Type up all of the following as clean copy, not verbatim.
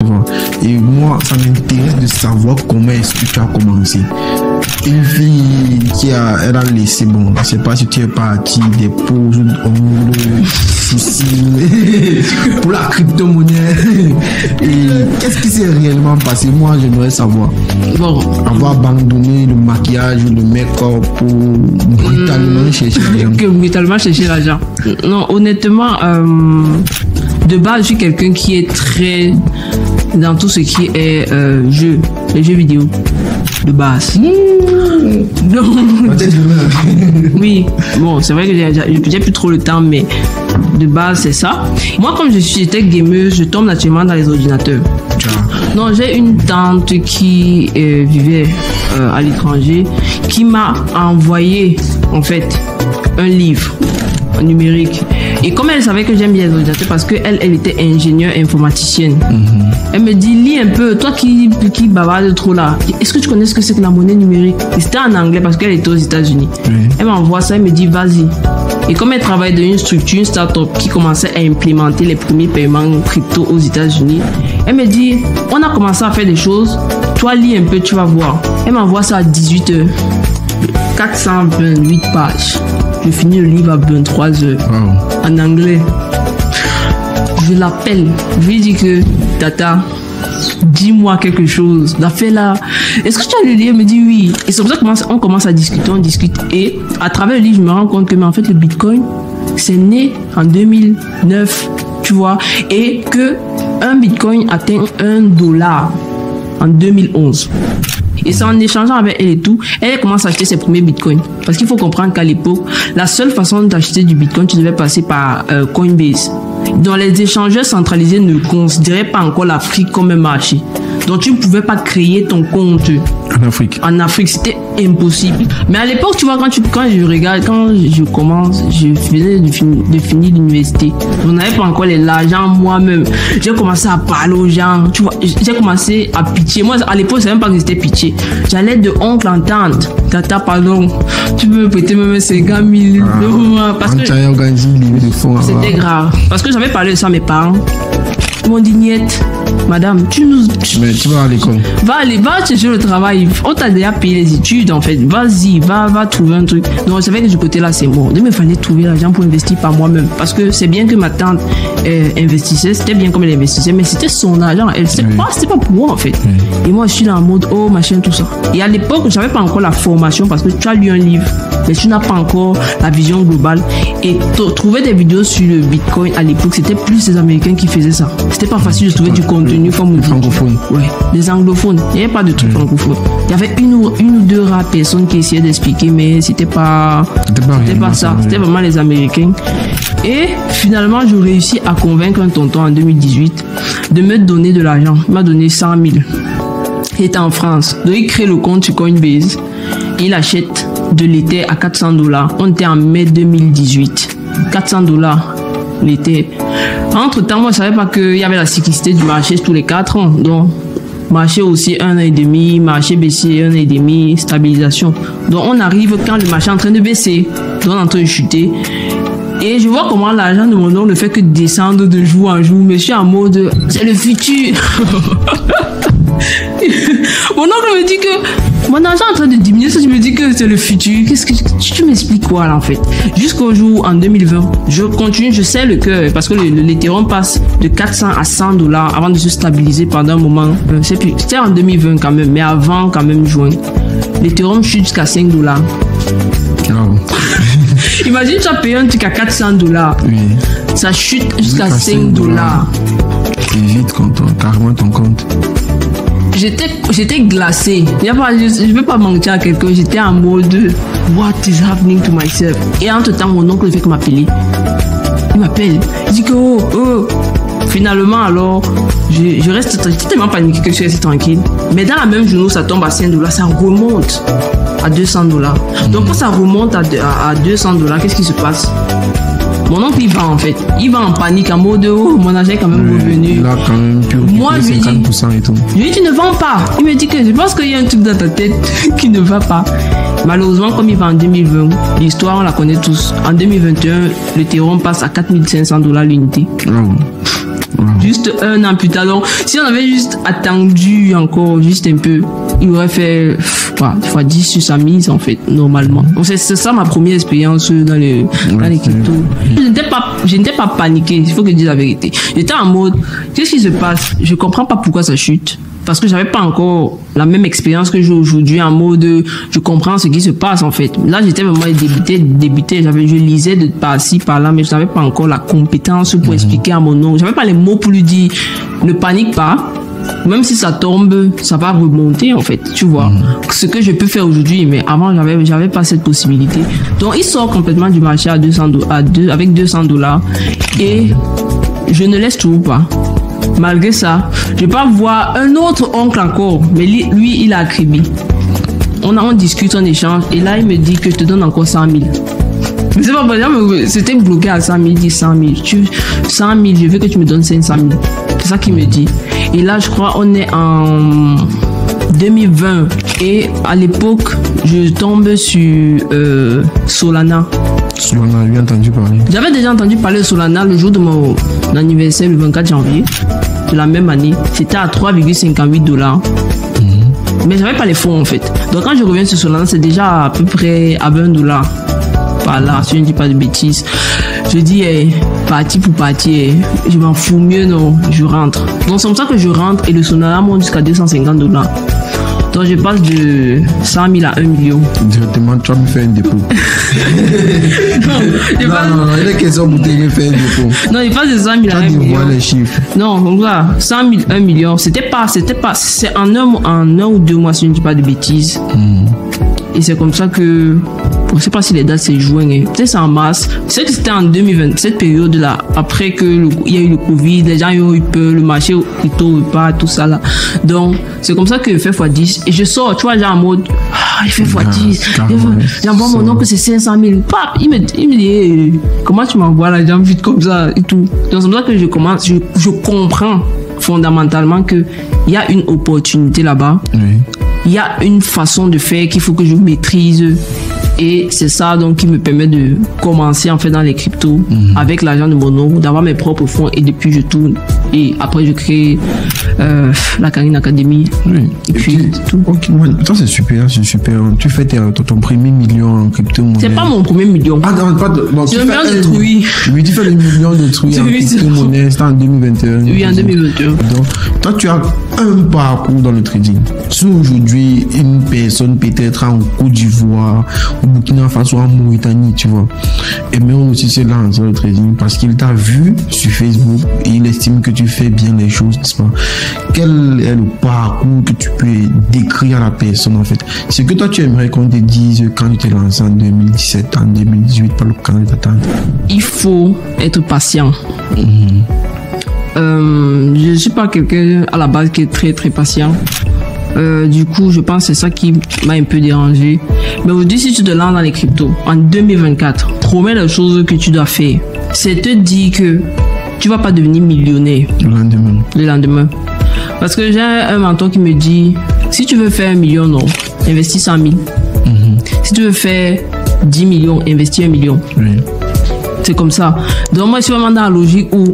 Et moi, ça m'intéresse de savoir comment est-ce que tu as commencé. Une fille elle a laissé, bon, je sais pas si tu es parti des pauses de soucis pour la crypto-monnaie. Et qu'est-ce qui s'est réellement passé? Moi, j'aimerais savoir. Bon. Avoir abandonné le maquillage, le make-up pour brutalement chercher l'argent. Brutalement chercher l'argent. Non, honnêtement, de base, je suis quelqu'un qui est très dans tout ce qui est les jeux vidéo de base. Oui, bon, c'est vrai que j'ai plus trop le temps, mais de base, c'est ça. Moi, comme j'étais gameuse, je tombe naturellement dans les ordinateurs. Non, j'ai une tante qui vivait à l'étranger, qui m'a envoyé, en fait, un livre numérique. Et comme elle savait que j'aime bien les ordinateurs, parce qu'elle était ingénieure informaticienne, elle me dit, lis un peu, toi qui bavarde trop là, est-ce que tu connais ce que c'est que la monnaie numérique? Et c'était en anglais parce qu'elle était aux États-Unis. Elle m'envoie ça, elle me dit, vas-y. Et comme elle travaille dans une structure, une start-up qui commençait à implémenter les premiers paiements crypto aux États-Unis, elle me dit, on a commencé à faire des choses, toi lis un peu, tu vas voir. Elle m'envoie ça à 18h. 428 pages. Je finis le livre à 23h. En anglais. Je l'appelle. Je lui dis que, Tata, dis-moi quelque chose. La fait là. Est-ce que tu as lu le livre? Elle me dit oui. Et c'est pour ça qu'on commence à discuter, on discute. Et à travers le livre, je me rends compte que, mais en fait, le Bitcoin, c'est né en 2009, tu vois. Et que un Bitcoin atteint $1 en 2011. Et c'est en échangeant avec elle et tout, elle commence à acheter ses premiers bitcoins. Parce qu'il faut comprendre qu'à l'époque, la seule façon d'acheter du bitcoin, tu devais passer par Coinbase. Donc les échangeurs centralisés ne considéraient pas encore l'Afrique comme un marché. Donc tu ne pouvais pas créer ton compte en Afrique, c'était impossible. Mais à l'époque, tu vois, quand je regarde, quand je commence, je faisais de finir l'université. On n'avait pas encore l'argent moi-même. J'ai commencé à parler aux gens, tu vois, j'ai commencé à pitcher. Moi, à l'époque, je ne savais même pas que c'était pitcher. J'allais de oncle en tante. Tata, pardon, tu peux me prêter même 50 000 parce que c'était grave. Parce que j'avais parlé de ça à mes parents. Ils m'ont dit, niette, madame, mais tu vas à l'école. Va chercher le travail. On t'a déjà payé les études, en fait. Vas-y, va trouver un truc. Donc, je savais que du côté là, c'est mort. Il me fallait trouver l'argent pour investir par moi-même. Parce que c'est bien que ma tante investissait. C'était bien comme elle investissait. Mais c'était son argent. C'était pas pour moi, en fait. Et moi, je suis dans le mode, oh, machin, tout ça. Et à l'époque, j'avais pas encore la formation parce que tu as lu un livre, mais tu n'as pas encore la vision globale. Et trouver des vidéos sur le Bitcoin à l'époque, c'était plus les Américains qui faisaient ça. C'était pas facile de trouver du contenu comme les francophones. Ouais, les anglophones. Il n'y avait pas de trucs francophones. Il y avait une ou deux rares personnes qui essayaient d'expliquer, mais c'était pas ça. C'était vraiment les Américains. Et finalement, je réussis à convaincre un tonton en 2018 de me donner de l'argent. Il m'a donné 100 000. Il était en France. Donc, il crée le compte sur Coinbase. Et il achète de l'Ether à $400. On était en mai 2018. $400 l'Ether. Entre-temps, moi, je savais pas qu'il y avait la cyclicité du marché tous les 4 ans. Donc, marché aussi 1 an et demi, marché baissier 1 an et demi, stabilisation. Donc, on arrive quand le marché est en train de baisser. Donc, on est en train de chuter. Et je vois comment l'argent de mon oncle ne fait que descendre de jour en jour. Mais je suis en mode, c'est le futur. Mon oncle me dit que mon argent est en train de diminuer. Ça, je me dis que c'est le futur. Qu'est-ce que tu m'expliques quoi là en fait? Jusqu'au jour en 2020, je continue, je sais le cœur parce que l'Ethereum passe de 400 à $100 avant de se stabiliser pendant un moment. C'était en 2020 quand même, mais avant quand même juin. L'Ethereum chute jusqu'à $5. Imagine tu as payé un truc à $400. Oui. Ça chute jusqu'à $5. C'est vite carrément ton compte. J'étais glacée. Je ne vais pas mentir à quelqu'un. J'étais en mode what is happening to myself? Et entre temps, mon oncle fait que m'appeler. Il m'appelle. Il dit que finalement, alors, je reste tellement paniquée que je reste tranquille. Mais dans la même journée, ça tombe à $5, ça remonte à $200. Donc, quand ça remonte à $200, qu'est-ce qui se passe? Mon oncle, il va en fait. Il va en panique, en mode mon argent est quand même revenu. Il a quand même pu moi, je lui dis 50% et tout. Je lui dis, tu ne vends pas. Il me dit que je pense qu'il y a un truc dans ta tête qui ne va pas. Malheureusement, comme il va en 2020, l'histoire, on la connaît tous. En 2021, l'Ethereum passe à $4 500 l'unité. Juste 1 an plus tard. Donc, si on avait juste attendu encore, juste un peu, il aurait fait fois 10 sur sa mise, en fait, normalement. Donc, c'est ça ma première expérience dans les cryptos. Je n'étais pas paniqué, il faut que je dise la vérité. J'étais en mode, qu'est-ce qui se passe? Je comprends pas pourquoi ça chute. Parce que j'avais pas encore la même expérience que j'ai aujourd'hui, en mode je comprends ce qui se passe en fait. Là j'étais vraiment débutée, je lisais de par-ci par-là, mais je n'avais pas encore la compétence pour expliquer à mon oncle. J'avais pas les mots pour lui dire ne panique pas, même si ça tombe, ça va remonter en fait, tu vois. Ce que je peux faire aujourd'hui, mais avant j'avais pas cette possibilité. Donc il sort complètement du marché avec $200 et je ne laisse toujours pas. Malgré ça, je peux voir un autre oncle encore, mais lui il a crédit. On discute, on échange, et là il me dit que je te donne encore 100 000. Mais c'est pas par exemple, c'était bloqué à 100 000, il dit 100 000. 100 000, je veux que tu me donnes 500 000. C'est ça qu'il me dit. Et là, je crois, on est en 2020. Et à l'époque, je tombe sur Solana. Solana, j'ai entendu parler. J'avais déjà entendu parler de Solana le jour de mon anniversaire, le 24 janvier de la même année. C'était à $3,58. Mais j'avais pas les fonds en fait. Donc quand je reviens sur Solana, c'est déjà à peu près à $20. Par là, si je ne dis pas de bêtises. Je dis, parti pour partir, je m'en fous, mieux non, je rentre. Donc c'est comme ça que je rentre et le Solana monte jusqu'à $250. Donc je passe de 100 000 à 1 million. Directement, tu vas me faire un dépôt. Non, il est question pour te faire un dépôt. Non, il passe de 100 000 à 1 million. Les chiffres. Non, donc là, 100 000, 1 million. C'est en un ou 2 mois, si je ne dis pas de bêtises. Et c'est comme ça que, je ne sais pas si les dates c'est juin, peut-être c'est en mars. C'est que c'était en 2020, cette période-là, après qu'il y a eu le Covid, les gens ont eu peur, le marché plutôt repart, tout ça là. Donc, c'est comme ça que je fais x10. Et je sors, tu vois, genre en mode, il fait x10. J'envoie mon oncle, c'est 500 000. Pap, il me dit, comment tu m'envoies l'argent vite comme ça et tout. Donc, c'est comme ça que je commence, je comprends fondamentalement qu'il y a une opportunité là-bas. Oui. Il y a une façon de faire qu'il faut que je maîtrise. Et c'est ça donc qui me permet de commencer en fait dans les cryptos avec l'argent de mon oncle, d'avoir mes propres fonds et depuis je tourne. Et après je crée la Karine Academy. Oui. Et puis tout. Ok, ça c'est super. Tu fais ton premier million en crypto-monnaie. C'est pas mon premier million. Ah non, pas de. C'est un million de truies. Oui, tu fais le million de truies en crypto-monnaie. C'était en 2021. Oui, en 2021. Donc, toi tu as un parcours dans le trading. Si aujourd'hui une personne peut-être en Côte d'Ivoire, au Burkina Faso, en Mauritanie, tu vois, et même aussi se lance dans le trading parce qu'il t'a vu sur Facebook et il estime que tu fais bien les choses, n'est-ce pas? Quel est le parcours que tu peux décrire à la personne en fait? C'est que toi tu aimerais qu'on te dise quand tu t'es lancé en 2017, en 2018, pas le canal d'attente. Il faut être patient. Je suis pas quelqu'un à la base qui est très très patient. Du coup, je pense que c'est ça qui m'a un peu dérangé. Mais aujourd'hui, si tu te lances dans les cryptos en 2024, première chose que tu dois faire, c'est te dire que tu vas pas devenir millionnaire le lendemain. Parce que j'ai un mentor qui me dit, si tu veux faire 1 million, non, investis 100 000. Si tu veux faire 10 millions, investis 1 million. Oui. C'est comme ça. Donc moi, je suis vraiment dans la logique où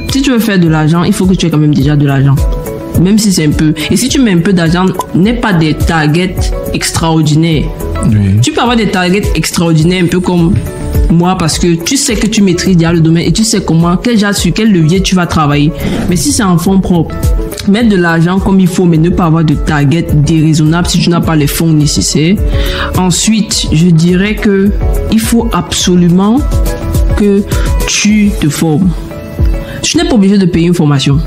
si tu veux faire de l'argent, il faut que tu aies quand même déjà de l'argent. Même si c'est un peu. Et si tu mets un peu d'argent, n'est pas des targets extraordinaires. Oui. Tu peux avoir des targets extraordinaires un peu comme moi parce que tu sais que tu maîtrises déjà le domaine et tu sais sur quel levier tu vas travailler. Mais si c'est en fonds propres, mettre de l'argent comme il faut, mais ne pas avoir de target déraisonnable si tu n'as pas les fonds nécessaires. Ensuite, je dirais que il faut absolument que tu te formes. Tu n'es pas obligé de payer une formation.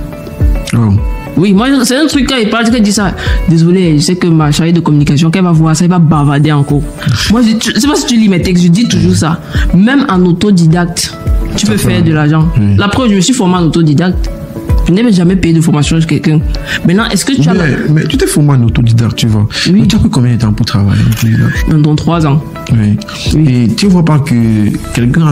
Oui, moi, c'est un truc quand il parle, qu'elle dit ça. Désolé, je sais que ma chargée de communication, qu'elle va voir ça, elle va bavarder encore. Moi, je sais pas si tu lis mes textes, je dis toujours ça. Même en autodidacte, tu peux faire de l'argent. La preuve, je me suis formé en autodidacte. Je n'ai jamais payé de formation chez quelqu'un. Maintenant, est-ce que tu as... Mais tu t'es formé en autodidacte, tu vois. Oui. Tu as pris combien de temps pour travailler? Dans 3 ans. Oui. Et tu vois pas que quelqu'un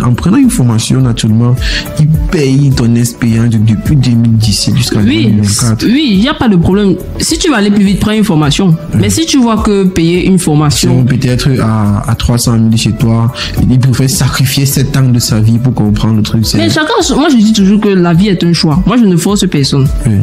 en prenant une formation, naturellement, il paye ton expérience depuis 2017 jusqu'à 2024. Oui, il n'y a pas de problème. Si tu vas aller plus vite, prends une formation. Mais si tu vois que payer une formation... Peut-être à 300 000 chez toi, il préfère sacrifier 7 ans de sa vie pour comprendre le truc. Mais moi je dis toujours que la vie est un choix. Moi je ne force personne. Oui.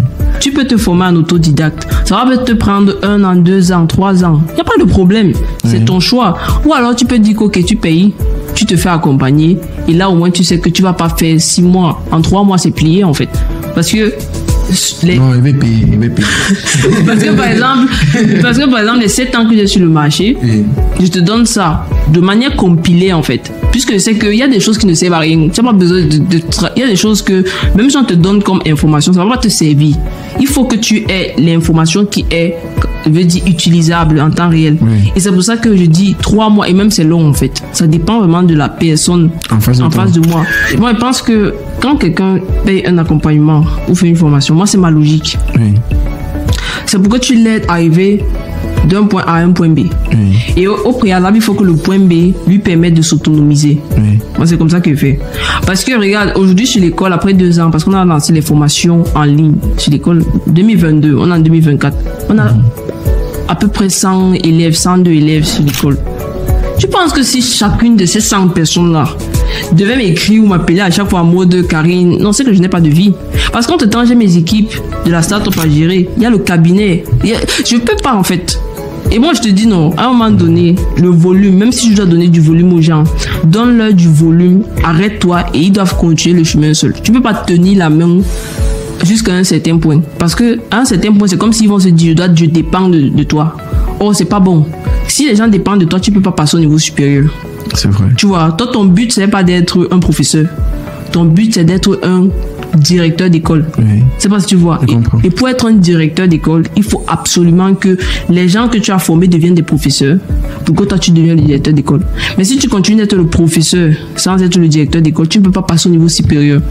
Tu peux te former en autodidacte. Ça va peut-être te prendre 1 an, 2 ans, 3 ans. Il n'y a pas de problème. C'est ton choix. Ou alors tu peux dire que ok, tu payes, tu te fais accompagner. Et là au moins tu sais que tu ne vas pas faire 6 mois. En 3 mois c'est plié en fait. Parce que... Non, il va payer. parce que par exemple, les 7 ans que j'ai sur le marché, je te donne ça de manière compilée en fait. Puisque je sais qu'il y a des choses qui ne servent à rien. Tu n'as pas besoin il y a des choses que, même si on te donne comme information, ça ne va pas te servir. Il faut que tu aies l'information qui est, je veux dire, utilisable en temps réel. Oui. Et c'est pour ça que je dis 3 mois, et même c'est long en fait. Ça dépend vraiment de la personne en face de moi. Moi, je pense que quand quelqu'un paye un accompagnement ou fait une formation, moi, c'est ma logique. Oui. C'est pour que tu l'aides à arriver d'un point A à un point B. Oui. Et au préalable, il faut que le point B lui permette de s'autonomiser. Oui. Moi, c'est comme ça que je fais. Parce que, regarde, aujourd'hui, sur l'école, après 2 ans, parce qu'on a lancé les formations en ligne, sur l'école 2022, on est en 2024, on a à peu près 100 élèves, 102 élèves sur l'école. Je pense que si chacune de ces 100 personnes-là devait m'écrire ou m'appeler à chaque fois en mode Karine, non, c'est que je n'ai pas de vie. Parce qu'en temps, j'ai mes équipes de la start-up à gérer. Il y a le cabinet. Je ne peux pas, en fait. Et moi, je te dis non. À un moment donné, le volume, même si je dois donner du volume aux gens, donne-leur du volume, arrête-toi et ils doivent continuer le chemin seul. Tu ne peux pas tenir la main jusqu'à un certain point. Parce qu'à un certain point, c'est comme s'ils vont se dire, je dépends de toi. Oh, c'est pas bon. Si les gens dépendent de toi, tu ne peux pas passer au niveau supérieur. C'est vrai. Tu vois, toi, ton but, c'est pas d'être un professeur. Ton but, c'est d'être un directeur d'école. Oui. C'est pas si tu vois. Et pour être un directeur d'école, il faut absolument que les gens que tu as formés deviennent des professeurs pour que toi, tu deviennes le directeur d'école. Mais si tu continues d'être le professeur sans être le directeur d'école, tu ne peux pas passer au niveau supérieur.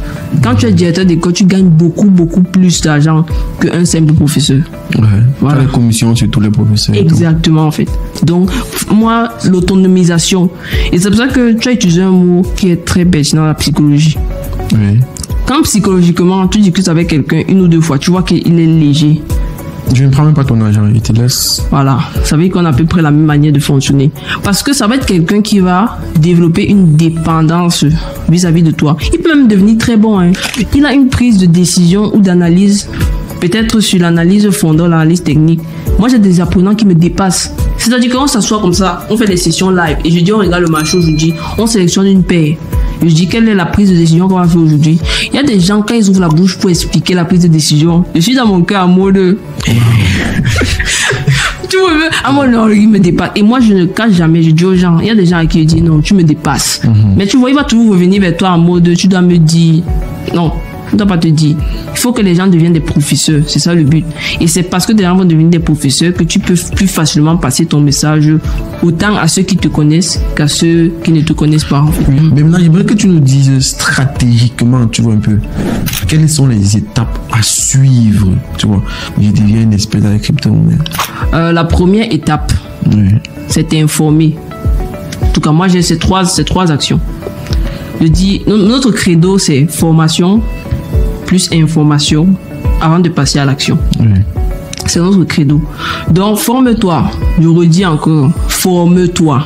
Quand tu es directeur d'école, tu gagnes beaucoup plus d'argent qu'un simple professeur. Ouais. Voilà. Les commissions sur tous les professeurs. Exactement, en fait. Donc, moi, l'autonomisation. Et c'est pour ça que tu as utilisé un mot qui est très pertinent dans la psychologie. Oui. Quand psychologiquement, tu discutes avec quelqu'un 1 ou 2 fois, tu vois qu'il est léger. Je ne prends même pas ton argent, il te laisse. Voilà, ça veut dire qu'on a à peu près la même manière de fonctionner. Parce que ça va être quelqu'un qui va développer une dépendance vis-à-vis de toi. Il peut même devenir très bon. Hein. Il a une prise de décision ou d'analyse, peut-être sur l'analyse fondant l'analyse technique. Moi, j'ai des apprenants qui me dépassent. C'est-à-dire qu'on s'assoit comme ça, on fait des sessions live. Et je dis, on regarde le marché aujourd'hui, on sélectionne une paire. Je dis, quelle est la prise de décision qu'on va faire aujourd'hui? Il y a des gens, quand ils ouvrent la bouche pour expliquer la prise de décision, je suis dans mon cœur en mode... Tu vois, à moi, non, il me dépasse. Et moi, je ne cache jamais, je dis aux gens, il y a des gens qui disent, non, tu me dépasses. Mais tu vois, il va toujours revenir vers toi en mode, tu dois me dire, non. On ne doit pas te dire. Il faut que les gens deviennent des professeurs. C'est ça le but. Et c'est parce que les gens vont devenir des professeurs que tu peux plus facilement passer ton message autant à ceux qui te connaissent qu'à ceux qui ne te connaissent pas. En fait. Mais maintenant, j'aimerais que tu nous dises stratégiquement, tu vois un peu, quelles sont les étapes à suivre, tu vois. Je deviens un expert dans les crypto-monnaies. La première étape, c'est t'informer. En tout cas, moi, j'ai ces trois actions. Je dis, notre credo, c'est formation plus information avant de passer à l'action. C'est notre credo. Donc, forme-toi. Je redis encore, forme-toi.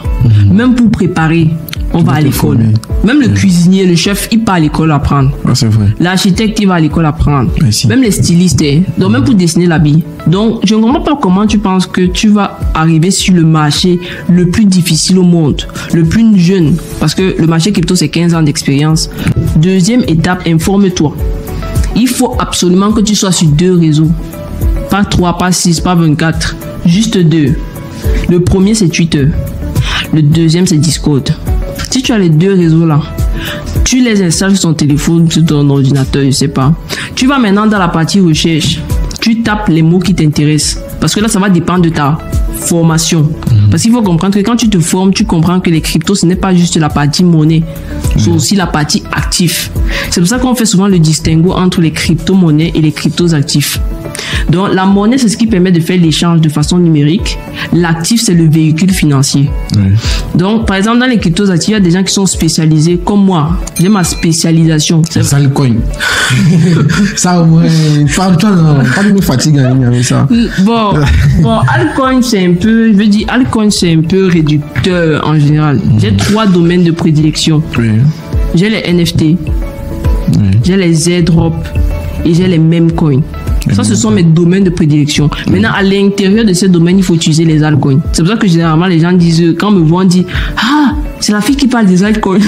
Même pour préparer, on va à l'école. Même le cuisinier, le chef, il part à l'école apprendre. Ah, c'est vrai. L'architecte, il va à l'école apprendre. Même les stylistes. Donc, même pour dessiner l'habit. Donc, je ne comprends pas comment tu penses que tu vas arriver sur le marché le plus difficile au monde, le plus jeune. Parce que le marché crypto, c'est 15 ans d'expérience. Deuxième étape, informe-toi. Il faut absolument que tu sois sur 2 réseaux. Pas 3, pas 6, pas 24. Juste 2. Le premier, c'est Twitter. Le deuxième, c'est Discord. Si tu as les 2 réseaux-là, tu les installes sur ton téléphone, sur ton ordinateur, je sais pas. Tu vas maintenant dans la partie recherche. Tu tapes les mots qui t'intéressent. Parce que là, ça va dépendre de ta formation. Parce qu'il faut comprendre que quand tu te formes, tu comprends que les cryptos, ce n'est pas juste la partie monnaie. C'est aussi la partie actif. C'est pour ça qu'on fait souvent le distinguo entre les crypto-monnaies et les cryptos actifs. Donc, la monnaie, c'est ce qui permet de faire l'échange de façon numérique. L'actif, c'est le véhicule financier. Oui. Donc, par exemple, dans les cryptos actifs, il y a des gens qui sont spécialisés, comme moi. J'ai ma spécialisation. C'est ça le coin. Ça, au moins, pas de me fatigue avec ça. Bon, altcoin, c'est un peu, je veux dire, altcoin, c'est un peu réducteur en général. J'ai 3 domaines de prédilection. Oui. J'ai les NFT, j'ai les airdrops et j'ai les meme coins. Ça, ce sont mes domaines de prédilection. Maintenant, à l'intérieur de ces domaines, il faut utiliser les altcoins. C'est pour ça que généralement, les gens disent, quand me voient, on dit, ah, c'est la fille qui parle des altcoins.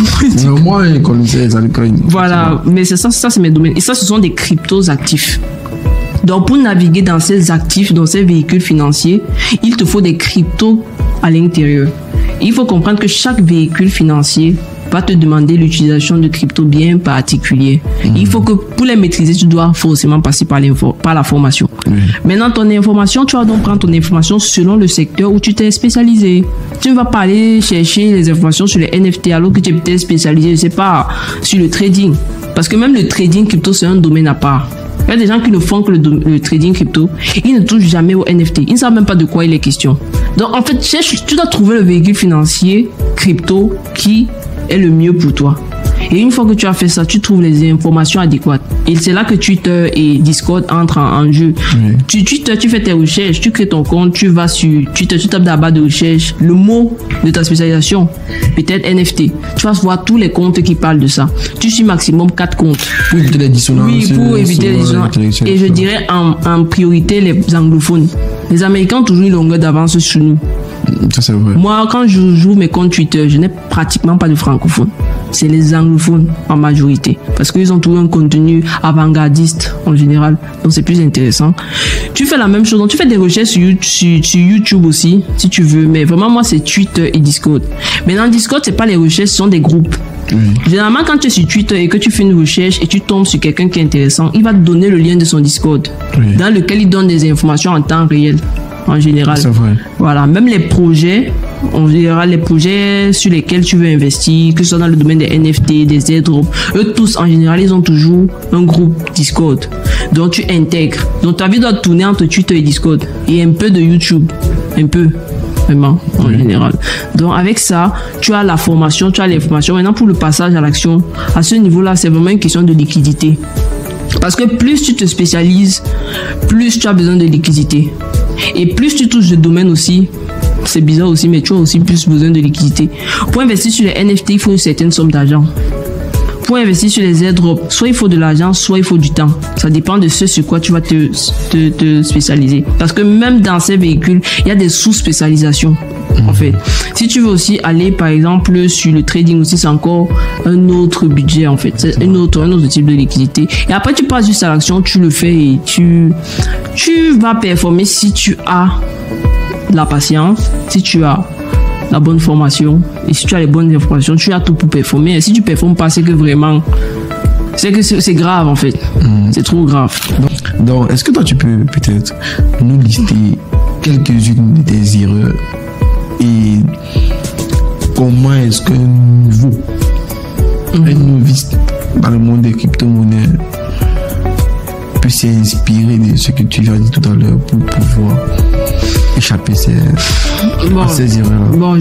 Moi, je connaissais les altcoins. Voilà, mais c'est ça, c'est mes domaines. Et ça, ce sont des cryptos actifs. Donc, pour naviguer dans ces actifs, dans ces véhicules financiers, il te faut des cryptos à l'intérieur. Il faut comprendre que chaque véhicule financier va te demander l'utilisation de cryptos bien particuliers. Il faut que pour les maîtriser, tu dois forcément passer par la formation. Maintenant, ton information, tu vas donc prendre ton information selon le secteur où tu t'es spécialisé. Tu ne vas pas aller chercher les informations sur les NFT alors que tu es peut-être spécialisé, je sais pas, sur le trading. Parce que même le trading crypto, c'est un domaine à part. Il y a des gens qui ne font que le trading crypto. Ils ne touchent jamais au NFT. Ils ne savent même pas de quoi il est question. Donc, en fait, tu dois trouver le véhicule financier crypto qui est le mieux pour toi. Et une fois que tu as fait ça, tu trouves les informations adéquates. Et c'est là que Twitter et Discord entrent en jeu. Twitter, tu fais tes recherches, tu crées ton compte, tu vas sur Twitter, tu tapes dans la barre de recherche le mot de ta spécialisation, peut-être NFT. Tu vas voir tous les comptes qui parlent de ça. Tu suis maximum 4 comptes. Pour éviter les dissonances. Oui, pour éviter les dissonances. Et je dirais en priorité les anglophones. Les Américains ont toujours une longueur d'avance sur nous. Ça, c'est vrai. Moi, quand je joue mes comptes Twitter, je n'ai pratiquement pas de francophones. C'est les anglophones en majorité. Parce qu'ils ont toujours un contenu avant-gardiste en général. Donc, c'est plus intéressant. Tu fais la même chose. Donc, tu fais des recherches sur YouTube aussi, si tu veux. Mais vraiment, moi, c'est Twitter et Discord. Mais dans Discord, c'est pas les recherches, ce sont des groupes. Généralement, quand tu es sur Twitter et que tu fais une recherche et tu tombes sur quelqu'un qui est intéressant, il va te donner le lien de son Discord, dans lequel il donne des informations en temps réel. En général. C'est vrai. Voilà, même les projets, en général, les projets sur lesquels tu veux investir, que ce soit dans le domaine des NFT, des airdrops, eux tous, en général, ils ont toujours un groupe Discord. Donc, tu intègres. Donc, ta vie doit tourner entre Twitter et Discord. Et un peu de YouTube. Un peu. Vraiment, en général. Donc, avec ça, tu as la formation, tu as l'information. Maintenant, pour le passage à l'action, à ce niveau-là, c'est vraiment une question de liquidité. Parce que plus tu te spécialises, plus tu as besoin de liquidité. Et plus tu touches de domaine aussi, c'est bizarre aussi, mais tu as aussi plus besoin de liquidité. Pour investir sur les NFT, il faut une certaine somme d'argent. Pour investir sur les airdrops, soit il faut de l'argent, soit il faut du temps. Ça dépend de ce sur quoi tu vas te spécialiser. Parce que même dans ces véhicules, il y a des sous-spécialisations. En fait, si tu veux aussi aller par exemple sur le trading aussi, c'est encore un autre budget en fait, c'est un autre type de liquidité. Et après tu passes juste à l'action, tu le fais et tu vas performer si tu as la patience, si tu as la bonne formation et si tu as les bonnes informations, tu as tout pour performer. Et si tu performes pas, c'est que vraiment c'est grave en fait, c'est trop grave. Donc est-ce que toi tu peux peut-être nous lister quelques-unes de tes erreurs et comment est-ce que vous, un novice dans le monde des crypto-monnaies, peut s'inspirer de ce que tu as dit tout à l'heure pour pouvoir échapper à ces erreurs-là? Bon.